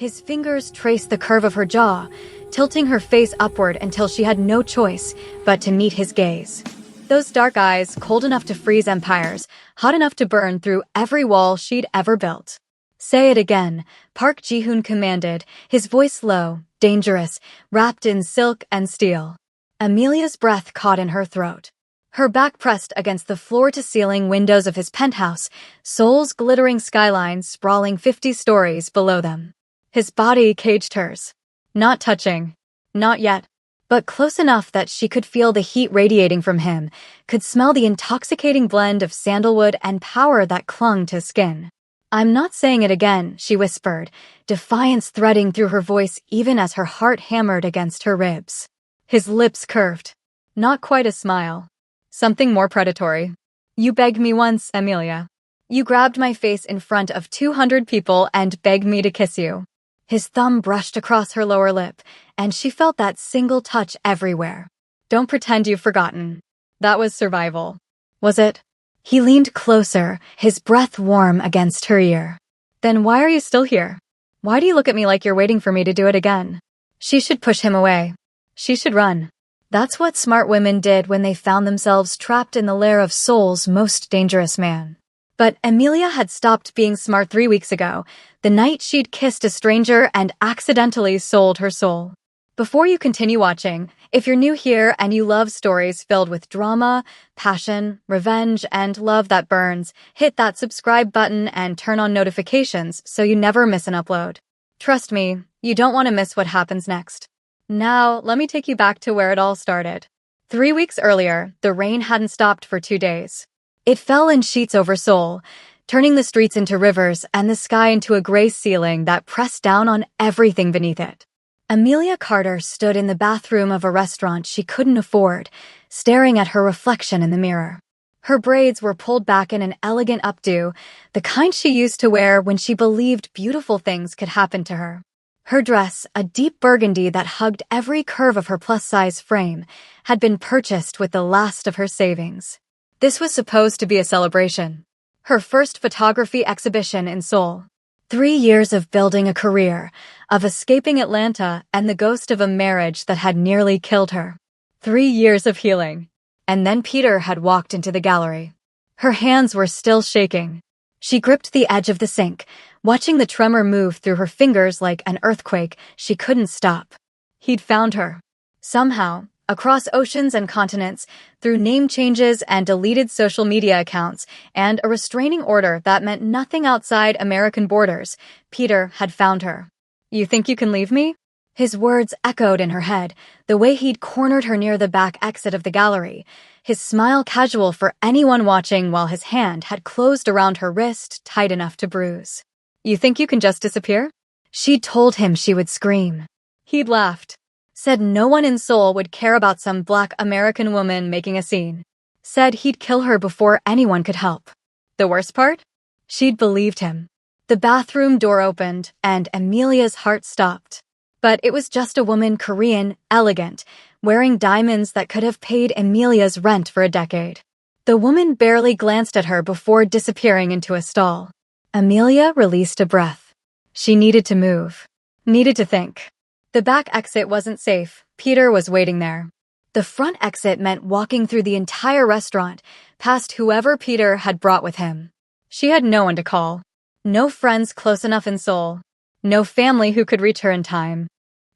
His fingers traced the curve of her jaw, tilting her face upward until she had no choice but to meet his gaze. Those dark eyes, cold enough to freeze empires, hot enough to burn through every wall she'd ever built. "Say it again," Park Ji-hoon commanded, his voice low, dangerous, wrapped in silk and steel. Amelia's breath caught in her throat. Her back pressed against the floor-to-ceiling windows of his penthouse, Seoul's glittering skyline sprawling 50 stories below them. His body caged hers. Not touching. Not yet. But close enough that she could feel the heat radiating from him, could smell the intoxicating blend of sandalwood and power that clung to his skin. "I'm not saying it again," she whispered, defiance threading through her voice even as her heart hammered against her ribs. His lips curved. Not quite a smile. Something more predatory. "You begged me once, Amelia. You grabbed my face in front of 200 people and begged me to kiss you." His thumb brushed across her lower lip, and she felt that single touch everywhere. "Don't pretend you've forgotten. That was survival." Was it? He leaned closer, his breath warm against her ear. "Then why are you still here? Why do you look at me like you're waiting for me to do it again?" She should push him away. She should run. That's what smart women did when they found themselves trapped in the lair of Seoul's most dangerous man. But Amelia had stopped being smart 3 weeks ago, the night she'd kissed a stranger and accidentally sold her soul. Before you continue watching, if you're new here and you love stories filled with drama, passion, revenge, and love that burns, hit that subscribe button and turn on notifications so you never miss an upload. Trust me, you don't want to miss what happens next. Now, let me take you back to where it all started. 3 weeks earlier, the rain hadn't stopped for 2 days. It fell in sheets over Seoul, turning the streets into rivers and the sky into a gray ceiling that pressed down on everything beneath it. Amelia Carter stood in the bathroom of a restaurant she couldn't afford, staring at her reflection in the mirror. Her braids were pulled back in an elegant updo, the kind she used to wear when she believed beautiful things could happen to her. Her dress, a deep burgundy that hugged every curve of her plus-size frame, had been purchased with the last of her savings. This was supposed to be a celebration. Her first photography exhibition in Seoul. 3 years of building a career, of escaping Atlanta and the ghost of a marriage that had nearly killed her. 3 years of healing. And then Peter had walked into the gallery. Her hands were still shaking. She gripped the edge of the sink, watching the tremor move through her fingers like an earthquake. She couldn't stop. He'd found her. Somehow, across oceans and continents, through name changes and deleted social media accounts, and a restraining order that meant nothing outside American borders, Peter had found her. "You think you can leave me?" His words echoed in her head, the way he'd cornered her near the back exit of the gallery, his smile casual for anyone watching while his hand had closed around her wrist tight enough to bruise. "You think you can just disappear?" She'd told him she would scream. He'd laughed. Said no one in Seoul would care about some black American woman making a scene. Said he'd kill her before anyone could help. The worst part? She'd believed him. The bathroom door opened, and Amelia's heart stopped. But it was just a woman, Korean, elegant, wearing diamonds that could have paid Amelia's rent for a decade. The woman barely glanced at her before disappearing into a stall. Amelia released a breath. She needed to move. Needed to think. The back exit wasn't safe. Peter was waiting there. The front exit meant walking through the entire restaurant, past whoever Peter had brought with him. She had no one to call. No friends close enough in Seoul. No family who could reach her in time.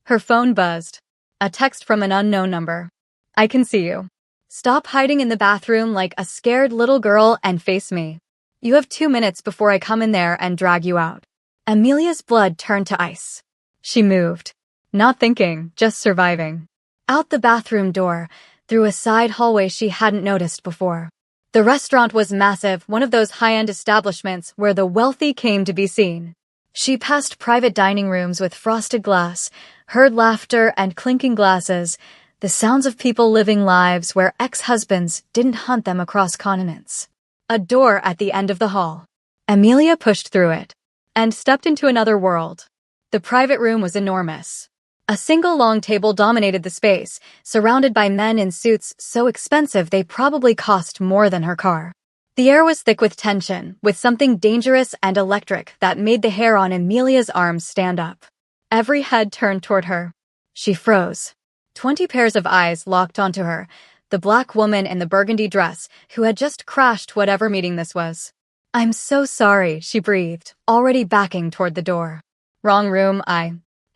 Her phone buzzed. A text from an unknown number. "I can see you. Stop hiding in the bathroom like a scared little girl and face me. You have 2 minutes before I come in there and drag you out." Amelia's blood turned to ice. She moved. Not thinking, just surviving. Out the bathroom door, through a side hallway she hadn't noticed before. The restaurant was massive, one of those high-end establishments where the wealthy came to be seen. She passed private dining rooms with frosted glass, heard laughter and clinking glasses, the sounds of people living lives where ex-husbands didn't hunt them across continents. A door at the end of the hall. Amelia pushed through it and stepped into another world. The private room was enormous. A single long table dominated the space, surrounded by men in suits so expensive they probably cost more than her car. The air was thick with tension, with something dangerous and electric that made the hair on Amelia's arms stand up. Every head turned toward her. She froze. 20 pairs of eyes locked onto her, the black woman in the burgundy dress who had just crashed whatever meeting this was. "I'm so sorry," she breathed, already backing toward the door. "Wrong room,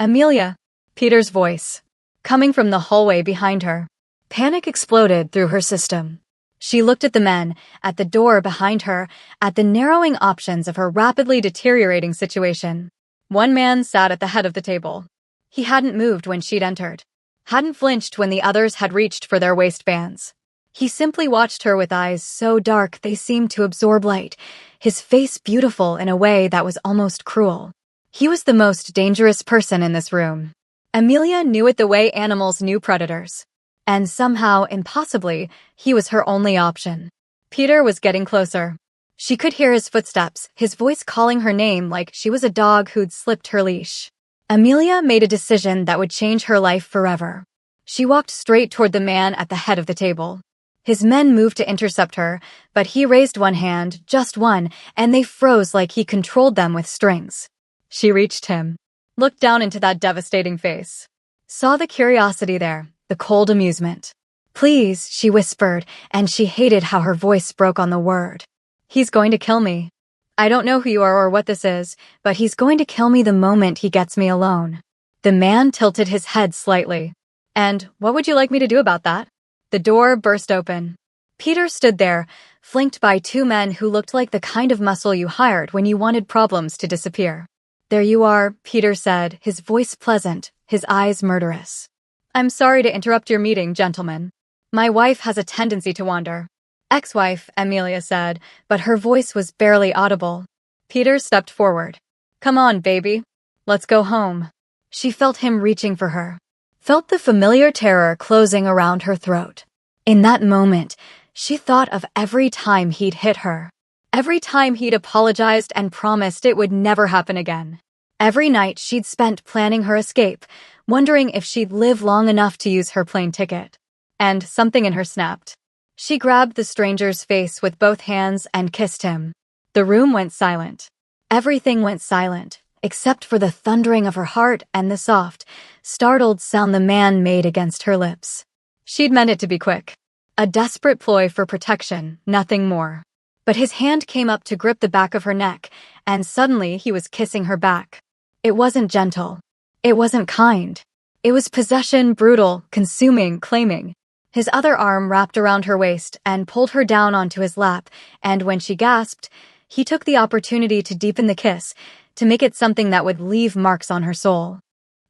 Amelia." Peter's voice, coming from the hallway behind her. Panic exploded through her system. She looked at the men, at the door behind her, at the narrowing options of her rapidly deteriorating situation. One man sat at the head of the table. He hadn't moved when she'd entered, hadn't flinched when the others had reached for their waistbands. He simply watched her with eyes so dark they seemed to absorb light, his face beautiful in a way that was almost cruel. He was the most dangerous person in this room. Amelia knew it the way animals knew predators. And somehow, impossibly, he was her only option. Peter was getting closer. She could hear his footsteps, his voice calling her name like she was a dog who'd slipped her leash. Amelia made a decision that would change her life forever. She walked straight toward the man at the head of the table. His men moved to intercept her, but he raised one hand, just one, and they froze like he controlled them with strings. She reached him, looked down into that devastating face, saw the curiosity there, the cold amusement. "Please," she whispered, and she hated how her voice broke on the word. "He's going to kill me. I don't know who you are or what this is, but he's going to kill me the moment he gets me alone." The man tilted his head slightly. "And what would you like me to do about that?" The door burst open. Peter stood there, flanked by two men who looked like the kind of muscle you hired when you wanted problems to disappear. "There you are," Peter said, his voice pleasant, his eyes murderous. "I'm sorry to interrupt your meeting, gentlemen. My wife has a tendency to wander." "Ex-wife," Amelia said, but her voice was barely audible. Peter stepped forward. "Come on, baby. Let's go home." She felt him reaching for her, felt the familiar terror closing around her throat. In that moment, she thought of every time he'd hit her, every time he'd apologized and promised it would never happen again. Every night she'd spent planning her escape, wondering if she'd live long enough to use her plane ticket. And something in her snapped. She grabbed the stranger's face with both hands and kissed him. The room went silent. Everything went silent, except for the thundering of her heart and the soft, startled sound the man made against her lips. She'd meant it to be quick. A desperate ploy for protection, nothing more. But his hand came up to grip the back of her neck, and suddenly he was kissing her back. It wasn't gentle. It wasn't kind. It was possession, brutal, consuming, claiming. His other arm wrapped around her waist and pulled her down onto his lap, and when she gasped, he took the opportunity to deepen the kiss, to make it something that would leave marks on her soul.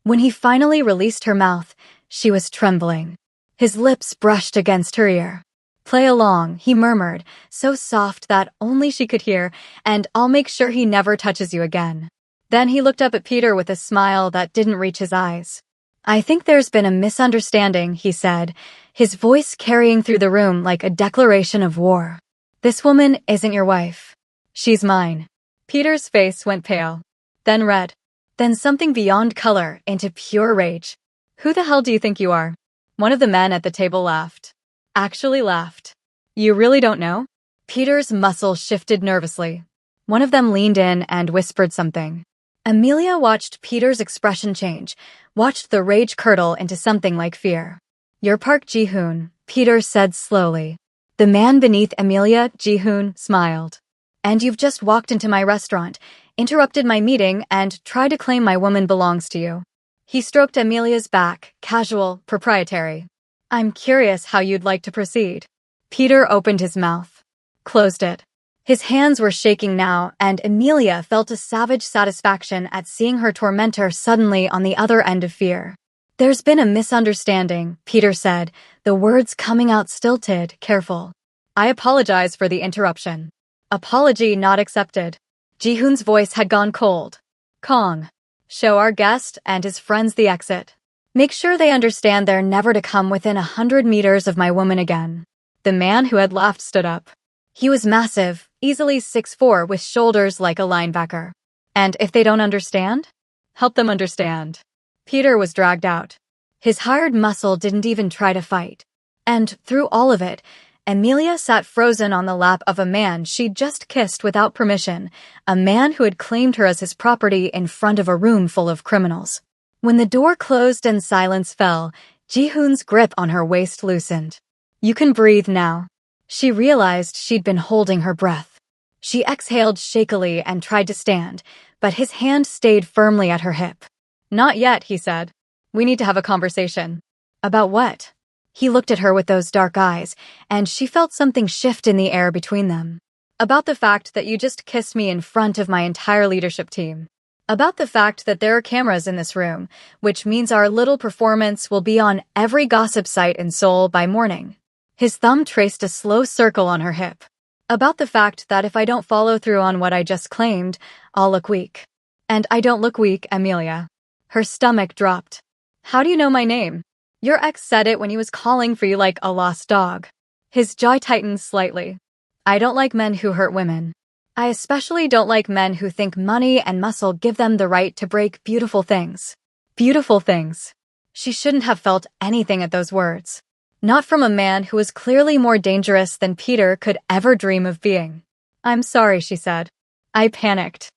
When he finally released her mouth, she was trembling. His lips brushed against her ear. "Play along," he murmured, so soft that only she could hear, "and I'll make sure he never touches you again." Then he looked up at Peter with a smile that didn't reach his eyes. "I think there's been a misunderstanding," he said, his voice carrying through the room like a declaration of war. "This woman isn't your wife. She's mine." Peter's face went pale, then red, then something beyond color into pure rage. "Who the hell do you think you are?" One of the men at the table laughed. Actually laughed. "You really don't know?" Peter's muscles shifted nervously. One of them leaned in and whispered something. Amelia watched Peter's expression change, watched the rage curdle into something like fear. "You're Park Ji-hoon," Peter said slowly. The man beneath Amelia, Ji-hoon, smiled. "And you've just walked into my restaurant, interrupted my meeting, and tried to claim my woman belongs to you." He stroked Amelia's back, casual, proprietary. "I'm curious how you'd like to proceed." Peter opened his mouth, closed it. His hands were shaking now, and Amelia felt a savage satisfaction at seeing her tormentor suddenly on the other end of fear. "There's been a misunderstanding," Peter said, the words coming out stilted, careful. "I apologize for the interruption." Apology not accepted. Ji-hoon's voice had gone cold. "Kong, show our guest and his friends the exit. Make sure they understand they're never to come within 100 meters of my woman again." The man who had laughed stood up. He was massive, easily 6'4", with shoulders like a linebacker. "And if they don't understand? Help them understand." Peter was dragged out. His hired muscle didn't even try to fight. And through all of it, Amelia sat frozen on the lap of a man she'd just kissed without permission, a man who had claimed her as his property in front of a room full of criminals. When the door closed and silence fell, Ji-hoon's grip on her waist loosened. "You can breathe now." She realized she'd been holding her breath. She exhaled shakily and tried to stand, but his hand stayed firmly at her hip. "Not yet," he said. "We need to have a conversation." "About what?" He looked at her with those dark eyes, and she felt something shift in the air between them. "About the fact that you just kissed me in front of my entire leadership team. About the fact that there are cameras in this room, which means our little performance will be on every gossip site in Seoul by morning." His thumb traced a slow circle on her hip. "About the fact that if I don't follow through on what I just claimed, I'll look weak. And I don't look weak, Amelia." Her stomach dropped. "How do you know my name?" "Your ex said it when he was calling for you like a lost dog." His jaw tightened slightly. "I don't like men who hurt women. I especially don't like men who think money and muscle give them the right to break beautiful things." Beautiful things. She shouldn't have felt anything at those words. Not from a man who was clearly more dangerous than Peter could ever dream of being. "I'm sorry," she said. "I panicked.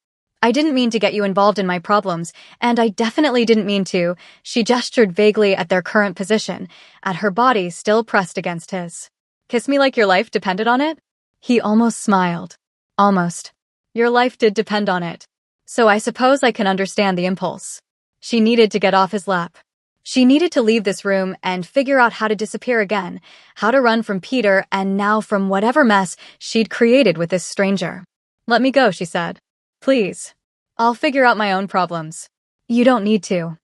I didn't mean to get you involved in my problems, and I definitely didn't mean to." She gestured vaguely at their current position, at her body still pressed against his. "Kiss me like your life depended on it?" He almost smiled. "Almost. Your life did depend on it. So I suppose I can understand the impulse." She needed to get off his lap. She needed to leave this room and figure out how to disappear again, how to run from Peter and now from whatever mess she'd created with this stranger. "Let me go," she said. "Please. I'll figure out my own problems." "You don't need to.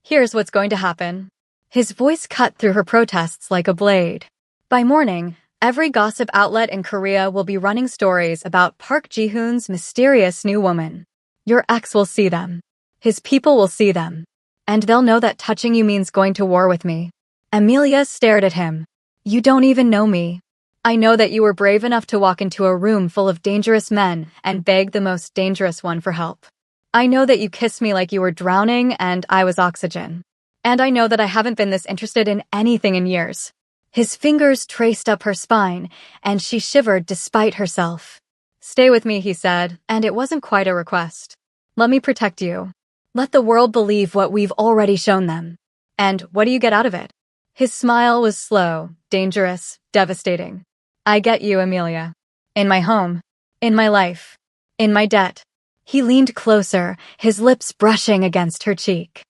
Here's what's going to happen." His voice cut through her protests like a blade. "By morning, every gossip outlet in Korea will be running stories about Park Ji-hoon's mysterious new woman. Your ex will see them. His people will see them. And they'll know that touching you means going to war with me." Amelia stared at him. "You don't even know me. I know that you were brave enough to walk into a room full of dangerous men and beg the most dangerous one for help. I know that you kissed me like you were drowning and I was oxygen. And I know that I haven't been this interested in anything in years." His fingers traced up her spine, and she shivered despite herself. "Stay with me," he said, and it wasn't quite a request. "Let me protect you. Let the world believe what we've already shown them. And what do you get out of it?" His smile was slow, dangerous, devastating. "I get you, Amelia. In my home. In my life. In my debt." He leaned closer, his lips brushing against her cheek.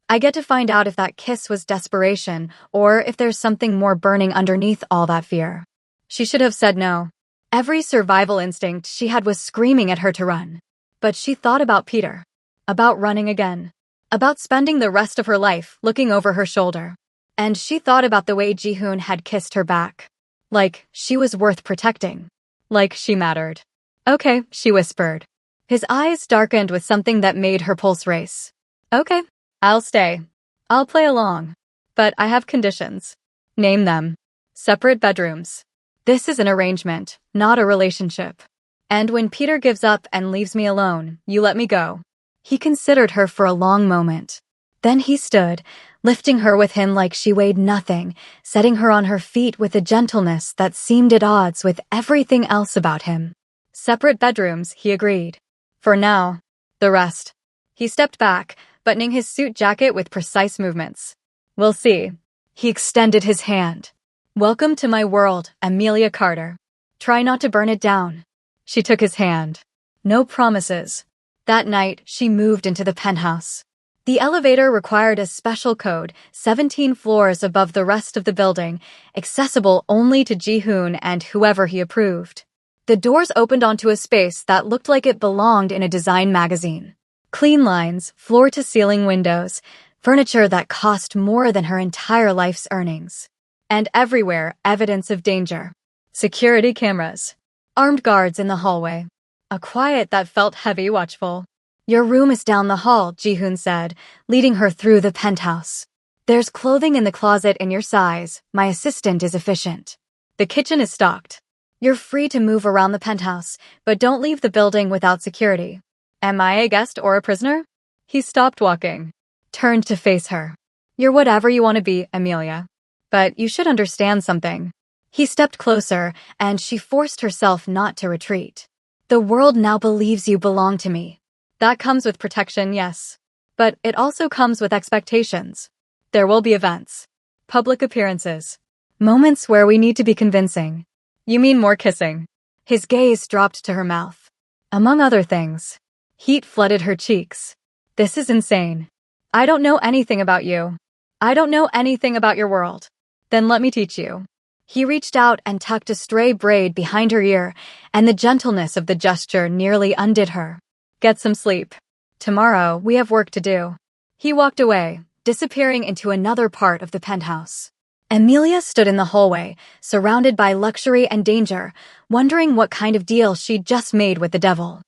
"I get to find out if that kiss was desperation or if there's something more burning underneath all that fear." She should have said no. Every survival instinct she had was screaming at her to run. But she thought about Peter. About running again. About spending the rest of her life looking over her shoulder. And she thought about the way Ji-hoon had kissed her back. Like she was worth protecting. Like she mattered. "Okay," she whispered. His eyes darkened with something that made her pulse race. "Okay, I'll stay. I'll play along. But I have conditions." "Name them." "Separate bedrooms. This is an arrangement, not a relationship. And when Peter gives up and leaves me alone, you let me go." He considered her for a long moment. Then he stood, lifting her with him like she weighed nothing, setting her on her feet with a gentleness that seemed at odds with everything else about him. "Separate bedrooms," he agreed. "For now. The rest." He stepped back, buttoning his suit jacket with precise movements. "We'll see." He extended his hand. "Welcome to my world, Amelia Carter. Try not to burn it down." She took his hand. No promises. That night, she moved into the penthouse. The elevator required a special code, 17 floors above the rest of the building, accessible only to Ji-hoon and whoever he approved. The doors opened onto a space that looked like it belonged in a design magazine. Clean lines, floor-to-ceiling windows, furniture that cost more than her entire life's earnings. And everywhere, evidence of danger. Security cameras. Armed guards in the hallway. A quiet that felt heavy, watchful. "Your room is down the hall," Ji-hoon said, leading her through the penthouse. "There's clothing in the closet in your size. My assistant is efficient. The kitchen is stocked. You're free to move around the penthouse, but don't leave the building without security." "Am I a guest or a prisoner?" He stopped walking, turned to face her. "You're whatever you want to be, Amelia. But you should understand something." He stepped closer, and she forced herself not to retreat. "The world now believes you belong to me. That comes with protection, yes. But it also comes with expectations. There will be events, public appearances, moments where we need to be convincing. You mean more kissing? His gaze dropped to her mouth. Among other things. Heat flooded her cheeks. This is insane. I don't know anything about you. I don't know anything about your world. Then let me teach you. He reached out and tucked a stray braid behind her ear, and the gentleness of the gesture nearly undid her. Get some sleep. Tomorrow, we have work to do. He walked away, disappearing into another part of the penthouse. Amelia stood in the hallway, surrounded by luxury and danger, wondering what kind of deal she'd just made with the devil.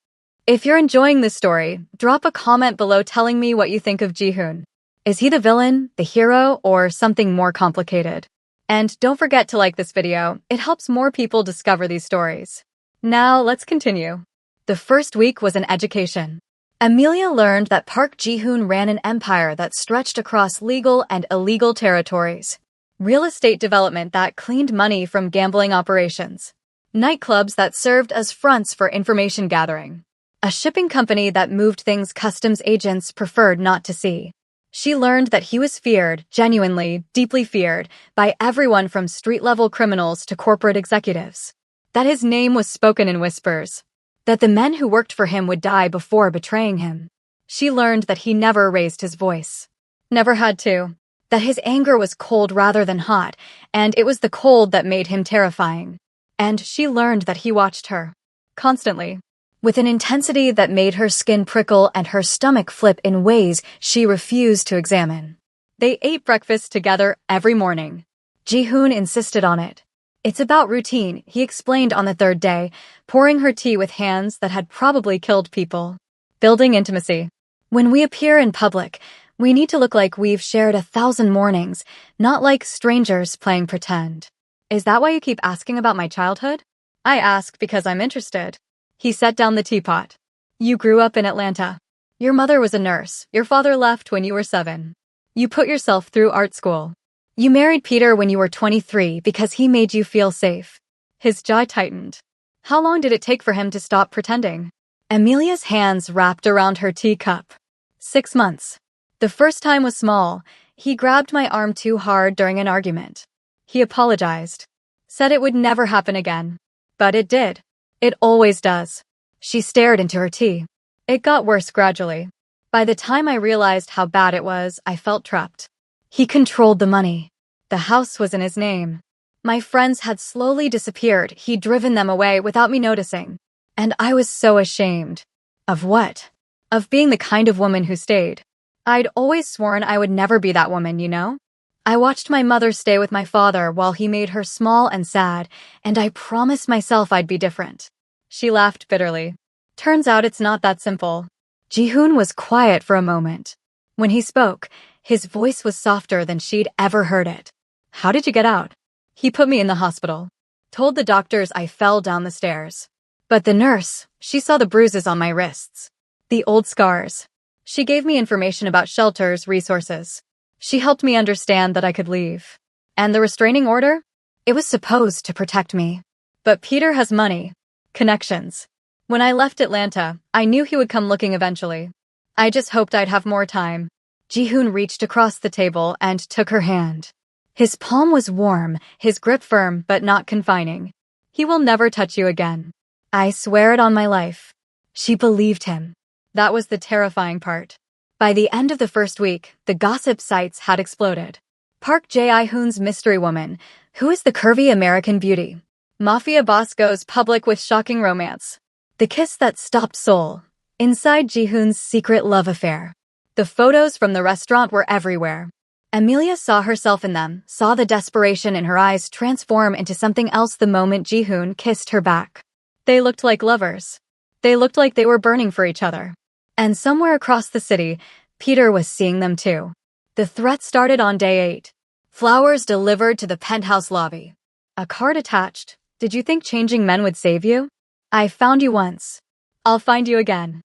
If you're enjoying this story, drop a comment below telling me what you think of Ji-hoon. Is he the villain, the hero, or something more complicated? And don't forget to like this video, it helps more people discover these stories. Now, let's continue. The first week was an education. Amelia learned that Park Ji-hoon ran an empire that stretched across legal and illegal territories. Real estate development that cleaned money from gambling operations. Nightclubs that served as fronts for information gathering. A shipping company that moved things customs agents preferred not to see. She learned that he was feared, genuinely, deeply feared, by everyone from street-level criminals to corporate executives. That his name was spoken in whispers. That the men who worked for him would die before betraying him. She learned that he never raised his voice. Never had to. That his anger was cold rather than hot, and it was the cold that made him terrifying. And she learned that he watched her. Constantly. With an intensity that made her skin prickle and her stomach flip in ways she refused to examine. They ate breakfast together every morning. Ji-hoon insisted on it. It's about routine, he explained on the third day, pouring her tea with hands that had probably killed people. Building intimacy. When we appear in public, we need to look like we've shared 1,000 mornings, not like strangers playing pretend. Is that why you keep asking about my childhood? I ask because I'm interested. He set down the teapot. You grew up in Atlanta. Your mother was a nurse. Your father left when you were 7. You put yourself through art school. You married Peter when you were 23 because he made you feel safe. His jaw tightened. How long did it take for him to stop pretending? Amelia's hands wrapped around her teacup. 6 months. The first time was small. He grabbed my arm too hard during an argument. He apologized. Said it would never happen again. But it did. It always does. She stared into her tea. It got worse gradually. By the time I realized how bad it was, I felt trapped. He controlled the money. The house was in his name. My friends had slowly disappeared. He'd driven them away without me noticing. And I was so ashamed. Of what? Of being the kind of woman who stayed. I'd always sworn I would never be that woman, you know? I watched my mother stay with my father while he made her small and sad, and I promised myself I'd be different. She laughed bitterly. Turns out it's not that simple. Ji-hoon was quiet for a moment. When he spoke, his voice was softer than she'd ever heard it. How did you get out? He put me in the hospital. Told the doctors I fell down the stairs. But the nurse, she saw the bruises on my wrists. The old scars. She gave me information about shelters, resources. She helped me understand that I could leave. And the restraining order? It was supposed to protect me. But Peter has money. Connections. When I left Atlanta, I knew he would come looking eventually. I just hoped I'd have more time. Ji-hoon reached across the table and took her hand. His palm was warm, his grip firm but not confining. He will never touch you again. I swear it on my life. She believed him. That was the terrifying part. By the end of the first week, the gossip sites had exploded. Park Jae-hoon's mystery woman, who is the curvy American beauty. Mafia boss goes public with shocking romance. The kiss that stopped Seoul. Inside Ji-hoon's secret love affair. The photos from the restaurant were everywhere. Amelia saw herself in them, saw the desperation in her eyes transform into something else the moment Ji-hoon kissed her back. They looked like lovers. They looked like they were burning for each other. And somewhere across the city, Peter was seeing them too. The threat started on day 8. Flowers delivered to the penthouse lobby. A card attached. Did you think changing men would save you? I found you once. I'll find you again.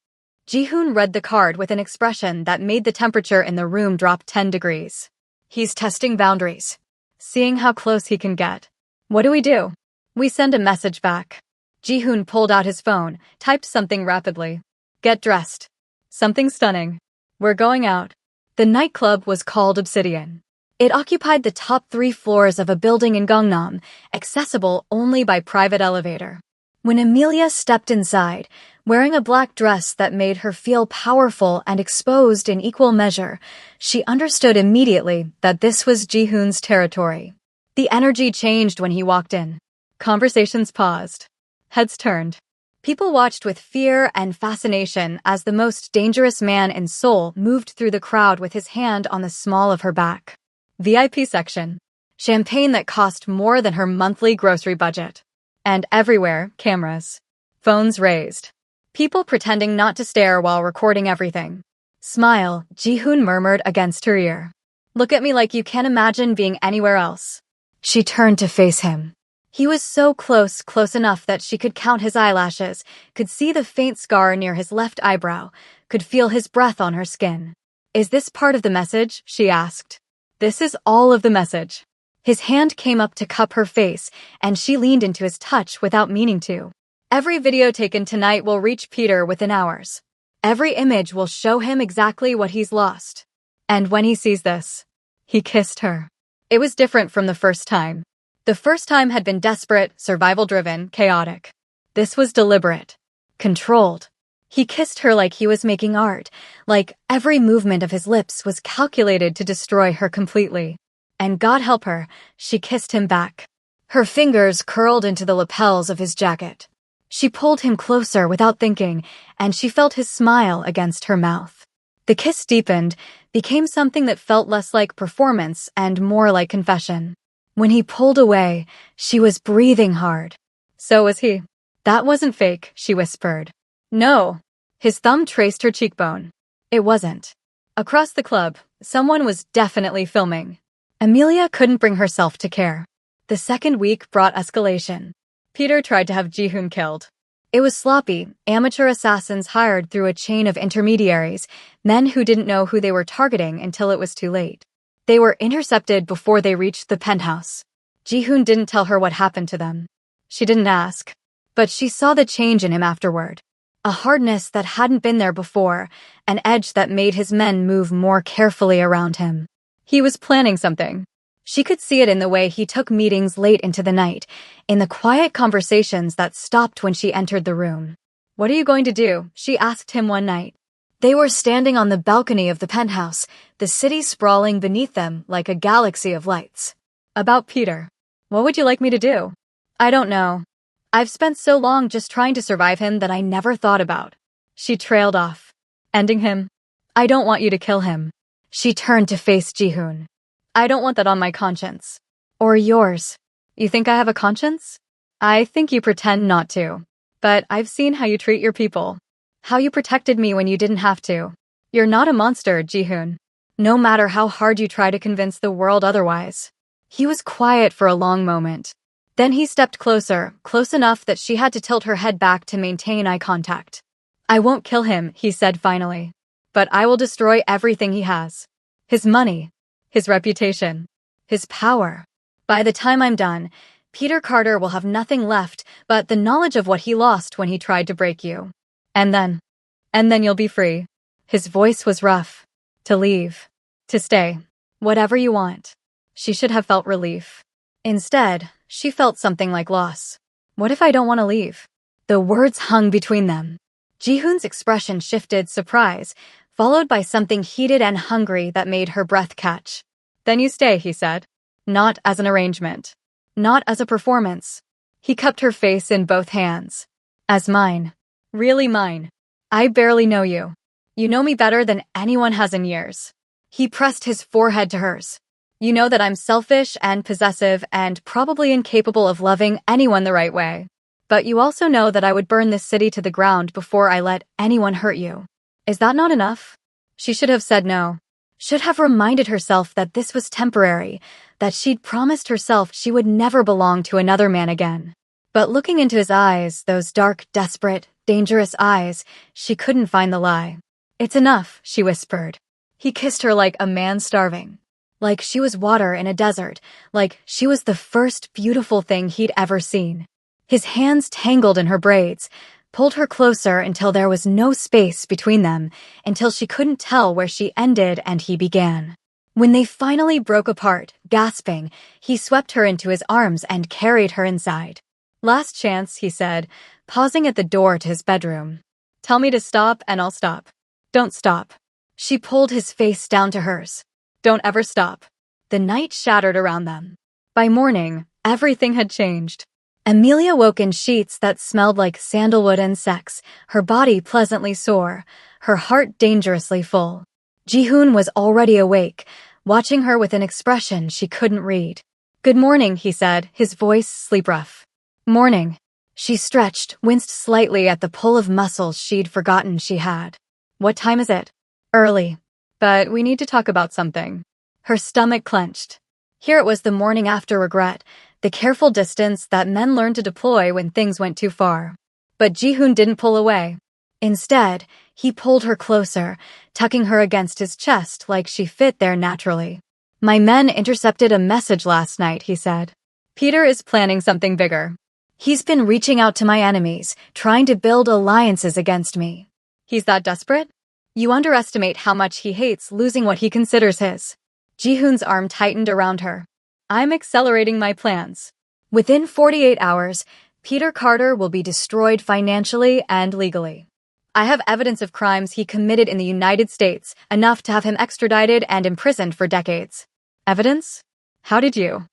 Ji-hoon read the card with an expression that made the temperature in the room drop 10 degrees. He's testing boundaries. Seeing how close he can get. What do? We send a message back. Ji-hoon pulled out his phone, typed something rapidly. Get dressed. Something stunning. We're going out. The nightclub was called Obsidian. It occupied the top 3 floors of a building in Gangnam, accessible only by private elevator. When Amelia stepped inside, wearing a black dress that made her feel powerful and exposed in equal measure, she understood immediately that this was Ji-hoon's territory. The energy changed when he walked in. Conversations paused. Heads turned. People watched with fear and fascination as the most dangerous man in Seoul moved through the crowd with his hand on the small of her back. VIP section. Champagne that cost more than her monthly grocery budget. And everywhere, cameras. Phones raised. People pretending not to stare while recording everything. Smile, Ji-hoon murmured against her ear. Look at me like you can't imagine being anywhere else. She turned to face him. He was so close enough that she could count his eyelashes, could see the faint scar near his left eyebrow, could feel his breath on her skin. Is this part of the message? She asked. This is all of the message. His hand came up to cup her face, and she leaned into his touch without meaning to. Every video taken tonight will reach Peter within hours. Every image will show him exactly what he's lost. And when he sees this, he kissed her. It was different from the first time. The first time had been desperate, survival-driven, chaotic. This was deliberate, controlled. He kissed her like he was making art, like every movement of his lips was calculated to destroy her completely. And God help her, she kissed him back. Her fingers curled into the lapels of his jacket. She pulled him closer without thinking, and she felt his smile against her mouth. The kiss deepened, became something that felt less like performance and more like confession. When he pulled away, she was breathing hard. So was he. That wasn't fake, she whispered. No. His thumb traced her cheekbone. It wasn't. Across the club, someone was definitely filming. Amelia couldn't bring herself to care. The second week brought escalation. Peter tried to have Ji-hoon killed. It was sloppy, amateur assassins hired through a chain of intermediaries, men who didn't know who they were targeting until it was too late. They were intercepted before they reached the penthouse. Ji-hoon didn't tell her what happened to them. She didn't ask. But she saw the change in him afterward. A hardness that hadn't been there before, an edge that made his men move more carefully around him. He was planning something. She could see it in the way he took meetings late into the night, in the quiet conversations that stopped when she entered the room. What are you going to do? She asked him one night. They were standing on the balcony of the penthouse, the city sprawling beneath them like a galaxy of lights. About Peter. What would you like me to do? I don't know. I've spent so long just trying to survive him that I never thought about. She trailed off. Ending him? I don't want you to kill him. She turned to face Ji-hoon. I don't want that on my conscience. Or yours. You think I have a conscience? I think you pretend not to. But I've seen how you treat your people. How you protected me when you didn't have to. You're not a monster, Ji-hoon. No matter how hard you try to convince the world otherwise. He was quiet for a long moment. Then he stepped closer, close enough that she had to tilt her head back to maintain eye contact. I won't kill him, he said finally. But I will destroy everything he has. His money. His reputation. His power. By the time I'm done, Peter Carter will have nothing left but the knowledge of what he lost when he tried to break you. And then you'll be free. His voice was rough. To leave. To stay. Whatever you want. She should have felt relief. Instead, she felt something like loss. What if I don't want to leave? The words hung between them. Ji-hoon's expression shifted surprise, followed by something heated and hungry that made her breath catch. Then you stay, he said. Not as an arrangement. Not as a performance. He cupped her face in both hands. As mine. Really mine. I barely know you. You know me better than anyone has in years. He pressed his forehead to hers. You know that I'm selfish and possessive and probably incapable of loving anyone the right way. But you also know that I would burn this city to the ground before I let anyone hurt you. Is that not enough? She should have said no. Should have reminded herself that this was temporary, that she'd promised herself she would never belong to another man again. But looking into his eyes, those dark, desperate, dangerous eyes, she couldn't find the lie. It's enough, she whispered. He kissed her like a man starving. Like she was water in a desert, like she was the first beautiful thing he'd ever seen. His hands tangled in her braids, pulled her closer until there was no space between them, until she couldn't tell where she ended and he began. When they finally broke apart, gasping, he swept her into his arms and carried her inside. "Last chance," he said, pausing at the door to his bedroom. "Tell me to stop and I'll stop." "Don't stop." She pulled his face down to hers. "Don't ever stop." The night shattered around them. By morning, everything had changed. Amelia woke in sheets that smelled like sandalwood and sex, her body pleasantly sore, her heart dangerously full. Ji-hoon was already awake, watching her with an expression she couldn't read. "Good morning," he said, his voice sleep-rough. "Morning." She stretched, winced slightly at the pull of muscles she'd forgotten she had. "What time is it?" "Early. But we need to talk about something." Her stomach clenched. Here it was, the morning after regret, the careful distance that men learn to deploy when things went too far. But Ji-hoon didn't pull away. Instead, he pulled her closer, tucking her against his chest like she fit there naturally. "My men intercepted a message last night," he said. "Peter is planning something bigger. He's been reaching out to my enemies, trying to build alliances against me." "He's that desperate?" "You underestimate how much he hates losing what he considers his." Ji-hoon's arm tightened around her. "I'm accelerating my plans. Within 48 hours, Peter Carter will be destroyed financially and legally. I have evidence of crimes he committed in the United States, enough to have him extradited and imprisoned for decades." "Evidence? How did you?"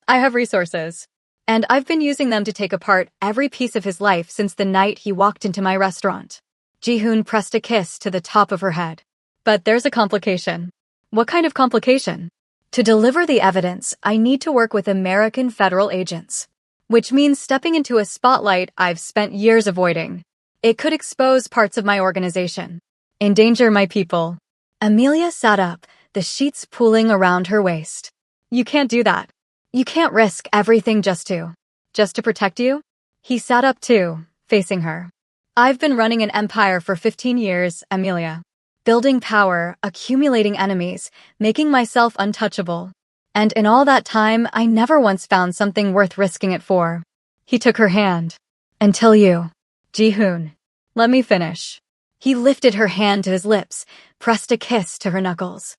"I have resources. And I've been using them to take apart every piece of his life since the night he walked into my restaurant." Ji-hoon pressed a kiss to the top of her head. "But there's a complication." "What kind of complication?" "To deliver the evidence, I need to work with American federal agents. Which means stepping into a spotlight I've spent years avoiding. It could expose parts of my organization. Endanger my people." Amelia sat up, the sheets pooling around her waist. "You can't do that. You can't risk everything just to protect you." He sat up too, facing her. "I've been running an empire for 15 years, Amelia. Building power, accumulating enemies, making myself untouchable. And in all that time, I never once found something worth risking it for." He took her hand. "Until you." "Ji-hoon, let me finish." He lifted her hand to his lips, pressed a kiss to her knuckles.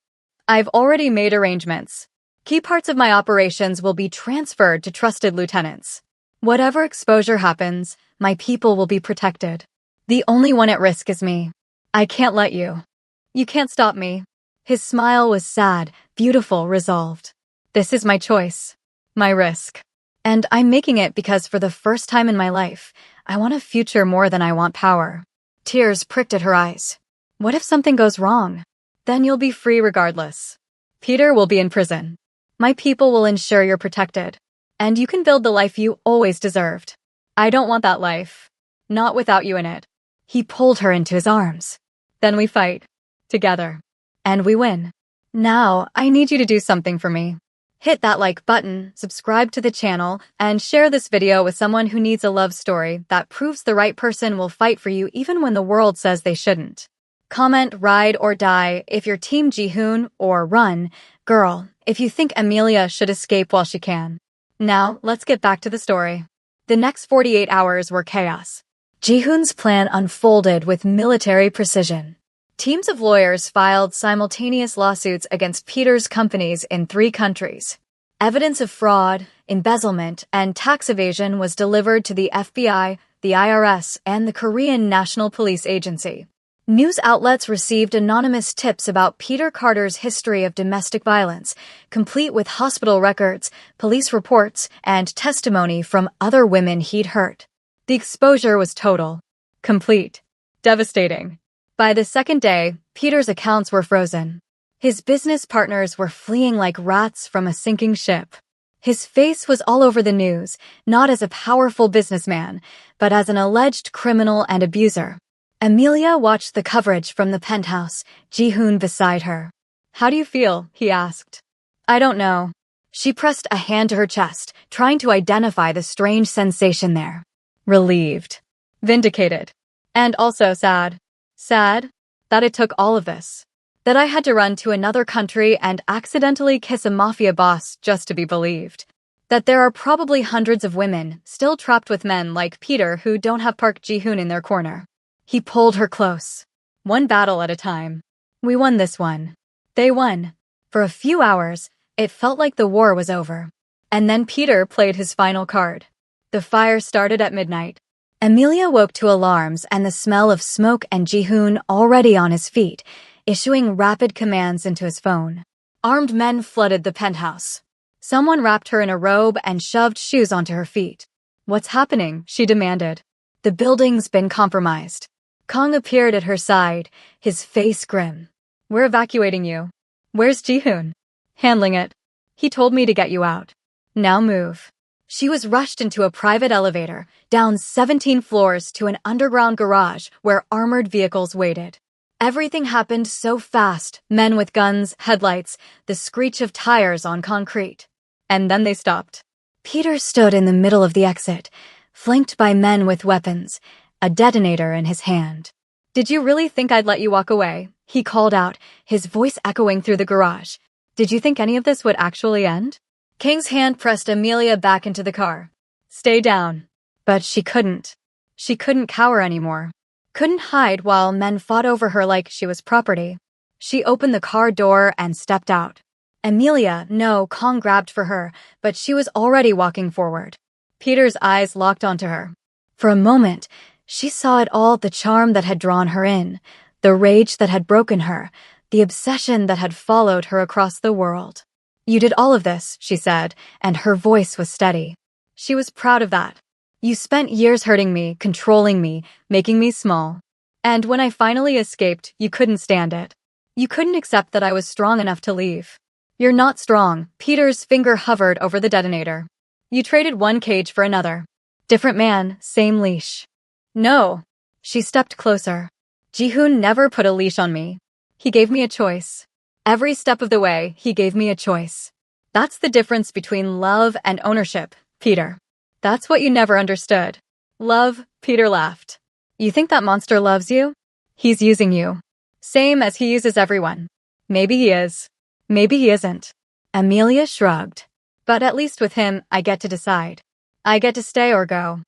"I've already made arrangements. Key parts of my operations will be transferred to trusted lieutenants. Whatever exposure happens, my people will be protected. The only one at risk is me. I can't let you. You can't stop me." His smile was sad, beautiful, resolved. "This is my choice. My risk. And I'm making it because for the first time in my life, I want a future more than I want power." Tears pricked at her eyes. "What if something goes wrong? Then you'll be free regardless. Peter will be in prison. My people will ensure you're protected. And you can build the life you always deserved. I don't want that life. Not without you in it." He pulled her into his arms. "Then we fight. Together. And we win. Now, I need you to do something for me. Hit that like button, subscribe to the channel, and share this video with someone who needs a love story that proves the right person will fight for you even when the world says they shouldn't. Comment ride or die if you're Team Ji-hoon, or run, girl, if you think Amelia should escape while she can. Now, let's get back to the story. The next 48 hours were chaos. Ji-hoon's plan unfolded with military precision. Teams of lawyers filed simultaneous lawsuits against Peter's companies in 3 countries. Evidence of fraud, embezzlement, and tax evasion was delivered to the FBI, the IRS, and the Korean National Police Agency. News outlets received anonymous tips about Peter Carter's history of domestic violence, complete with hospital records, police reports, and testimony from other women he'd hurt. The exposure was total, complete, devastating. By the second day, Peter's accounts were frozen. His business partners were fleeing like rats from a sinking ship. His face was all over the news, not as a powerful businessman, but as an alleged criminal and abuser. Amelia watched the coverage from the penthouse, Ji-hoon beside her. "How do you feel?" he asked. "I don't know." She pressed a hand to her chest, trying to identify the strange sensation there. "Relieved. Vindicated. And also sad. Sad that it took all of this. That I had to run to another country and accidentally kiss a mafia boss just to be believed. That there are probably hundreds of women still trapped with men like Peter who don't have Park Ji-hoon in their corner. He pulled her close. One battle at a time. We won this one. They won. For a few hours, it felt like the war was over. And then Peter played his final card. The fire started at midnight. Amelia woke to alarms and the smell of smoke and Ji-hoon already on his feet, issuing rapid commands into his phone. Armed men flooded the penthouse. Someone wrapped her in a robe and shoved shoes onto her feet. What's happening? She demanded. The building's been compromised. Kong appeared at her side, his face grim. We're evacuating you. Where's Ji-hoon? Handling it. He told me to get you out. Now move. She was rushed into a private elevator, down 17 floors to an underground garage where armored vehicles waited. Everything happened so fast, men with guns, headlights, the screech of tires on concrete. And then they stopped. Peter stood in the middle of the exit, flanked by men with weapons, a detonator in his hand. Did you really think I'd let you walk away? He called out, his voice echoing through the garage. Did you think any of this would actually end? King's hand pressed Amelia back into the car. Stay down. But she couldn't. She couldn't cower anymore. Couldn't hide while men fought over her like she was property. She opened the car door and stepped out. Amelia, no, Kong grabbed for her, but she was already walking forward. Peter's eyes locked onto her. For a moment, she saw it all, the charm that had drawn her in, the rage that had broken her, the obsession that had followed her across the world. You did all of this, she said, and her voice was steady. She was proud of that. You spent years hurting me, controlling me, making me small. And when I finally escaped, you couldn't stand it. You couldn't accept that I was strong enough to leave. You're not strong. Peter's finger hovered over the detonator. You traded one cage for another. Different man, same leash. No. She stepped closer. Ji-hoon never put a leash on me. He gave me a choice. Every step of the way, he gave me a choice. That's the difference between love and ownership, Peter. That's what you never understood. Love, Peter laughed. You think that monster loves you? He's using you. Same as he uses everyone. Maybe he is. Maybe he isn't. Amelia shrugged. But at least with him, I get to decide. I get to stay or go.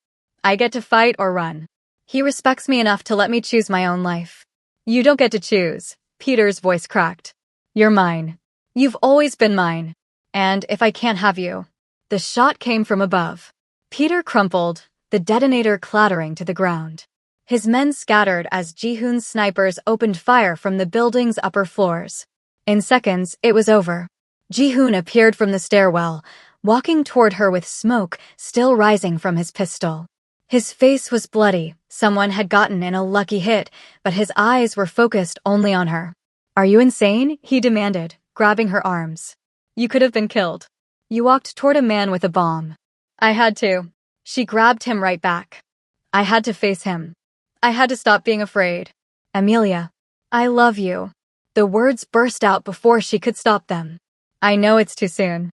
I get to fight or run. He respects me enough to let me choose my own life. You don't get to choose. Peter's voice cracked. You're mine. You've always been mine. And if I can't have you. The shot came from above. Peter crumpled, the detonator clattering to the ground. His men scattered as Ji-hoon's snipers opened fire from the building's upper floors. In seconds, it was over. Ji-hoon appeared from the stairwell, walking toward her with smoke still rising from his pistol. His face was bloody. Someone had gotten in a lucky hit, but his eyes were focused only on her. Are you insane? He demanded, grabbing her arms. You could have been killed. You walked toward a man with a bomb. I had to. She grabbed him right back. I had to face him. I had to stop being afraid. Amelia, I love you. The words burst out before she could stop them. I know it's too soon.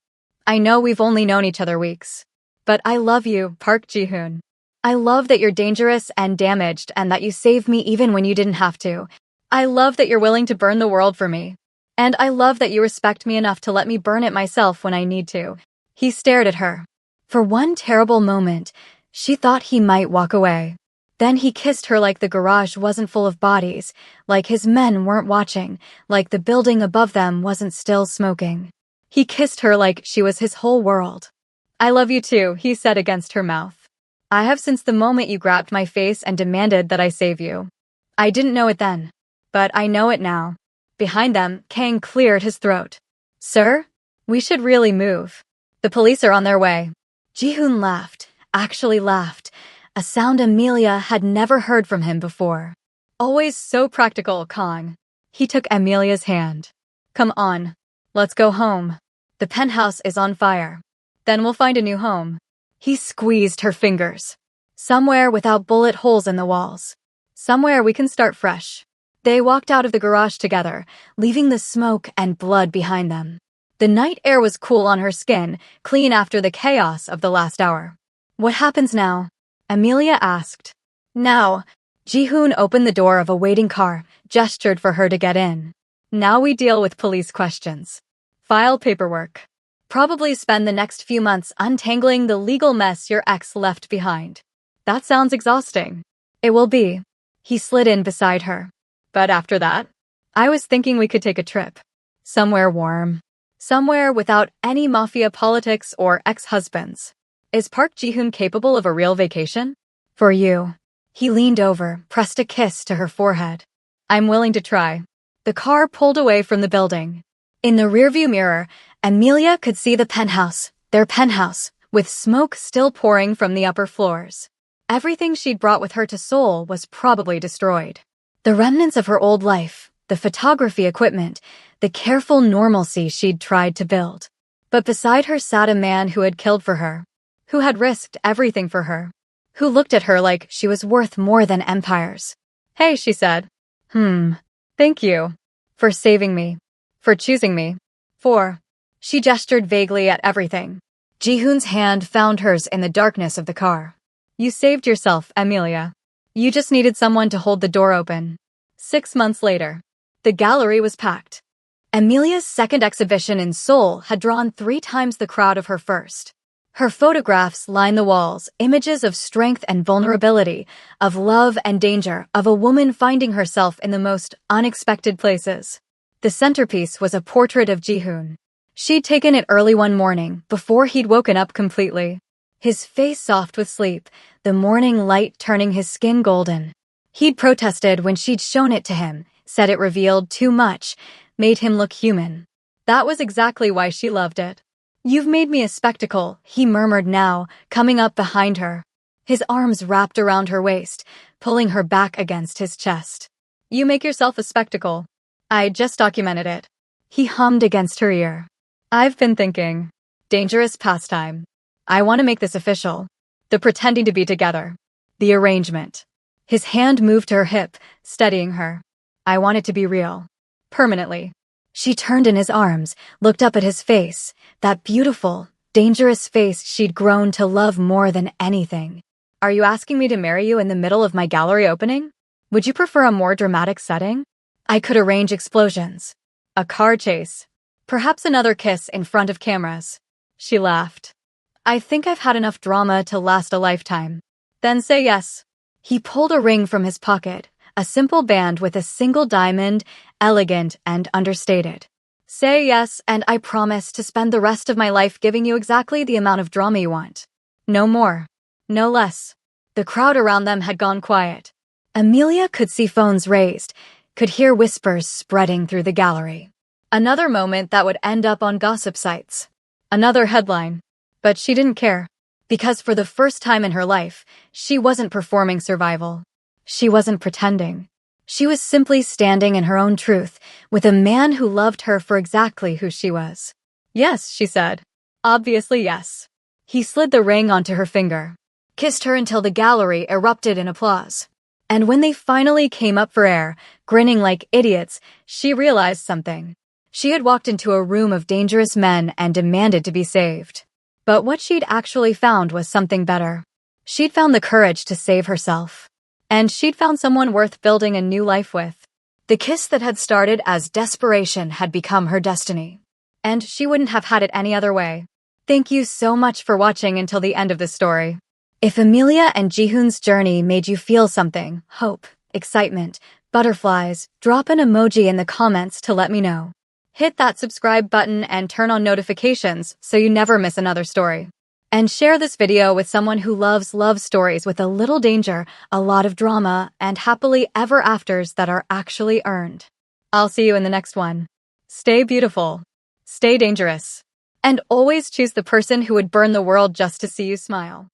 I know we've only known each other weeks. But I love you, Park Ji-hoon. I love that you're dangerous and damaged and that you saved me even when you didn't have to. I love that you're willing to burn the world for me. And I love that you respect me enough to let me burn it myself when I need to. He stared at her. For one terrible moment, she thought he might walk away. Then he kissed her like the garage wasn't full of bodies, like his men weren't watching, like the building above them wasn't still smoking. He kissed her like she was his whole world. I love you too, he said against her mouth. I have since the moment you grabbed my face and demanded that I save you. I didn't know it then, but I know it now. Behind them, Kang cleared his throat. Sir? We should really move. The police are on their way. Ji-hoon laughed, actually laughed, a sound Amelia had never heard from him before. Always so practical, Kong. He took Amelia's hand. Come on. Let's go home. The penthouse is on fire. Then we'll find a new home. He squeezed her fingers. Somewhere without bullet holes in the walls. Somewhere we can start fresh. They walked out of the garage together, leaving the smoke and blood behind them. The night air was cool on her skin, clean after the chaos of the last hour. What happens now? Amelia asked. Now, Ji-hoon opened the door of a waiting car, gestured for her to get in. Now we deal with police questions. File paperwork. Probably spend the next few months untangling the legal mess your ex left behind. That sounds exhausting. It will be. He slid in beside her. But after that, I was thinking we could take a trip. Somewhere warm. Somewhere without any mafia politics or ex-husbands. Is Park Ji-hoon capable of a real vacation? For you. He leaned over, pressed a kiss to her forehead. I'm willing to try. The car pulled away from the building. In the rearview mirror, Amelia could see the penthouse, their penthouse, with smoke still pouring from the upper floors. Everything she'd brought with her to Seoul was probably destroyed. The remnants of her old life, the photography equipment, the careful normalcy she'd tried to build. But beside her sat a man who had killed for her, who had risked everything for her, who looked at her like she was worth more than empires. Hey, she said. Thank you. For saving me. For choosing me. She gestured vaguely at everything. Ji-hoon's hand found hers in the darkness of the car. You saved yourself, Amelia. You just needed someone to hold the door open. 6 months later, the gallery was packed. Amelia's second exhibition in Seoul had drawn 3 times the crowd of her first. Her photographs lined the walls, images of strength and vulnerability, of love and danger, of a woman finding herself in the most unexpected places. The centerpiece was a portrait of Ji-hoon. She'd taken it early one morning, before he'd woken up completely. His face soft with sleep, the morning light turning his skin golden. He'd protested when she'd shown it to him, said it revealed too much, made him look human. That was exactly why she loved it. You've made me a spectacle, he murmured now, coming up behind her. His arms wrapped around her waist, pulling her back against his chest. You make yourself a spectacle. I just documented it. He hummed against her ear. I've been thinking. Dangerous pastime. I want to make this official. The pretending to be together. The arrangement. His hand moved to her hip, steadying her. I want it to be real. Permanently. She turned in his arms, looked up at his face, that beautiful, dangerous face she'd grown to love more than anything. Are you asking me to marry you in the middle of my gallery opening? Would you prefer a more dramatic setting? I could arrange explosions. A car chase. Perhaps another kiss in front of cameras. She laughed. I think I've had enough drama to last a lifetime. Then say yes. He pulled a ring from his pocket, a simple band with a single diamond, elegant and understated. Say yes, and I promise to spend the rest of my life giving you exactly the amount of drama you want. No more. No less. The crowd around them had gone quiet. Amelia could see phones raised, could hear whispers spreading through the gallery. Another moment that would end up on gossip sites. Another headline. But she didn't care. Because for the first time in her life, she wasn't performing survival. She wasn't pretending. She was simply standing in her own truth, with a man who loved her for exactly who she was. Yes, she said. Obviously yes. He slid the ring onto her finger, kissed her until the gallery erupted in applause. And when they finally came up for air, grinning like idiots, she realized something. She had walked into a room of dangerous men and demanded to be saved. But what she'd actually found was something better. She'd found the courage to save herself. And she'd found someone worth building a new life with. The kiss that had started as desperation had become her destiny. And she wouldn't have had it any other way. Thank you so much for watching until the end of this story. If Amelia and Ji-hoon's journey made you feel something, hope, excitement, butterflies, drop an emoji in the comments to let me know. Hit that subscribe button and turn on notifications so you never miss another story. And share this video with someone who loves love stories with a little danger, a lot of drama, and happily ever afters that are actually earned. I'll see you in the next one. Stay beautiful. Stay dangerous. And always choose the person who would burn the world just to see you smile.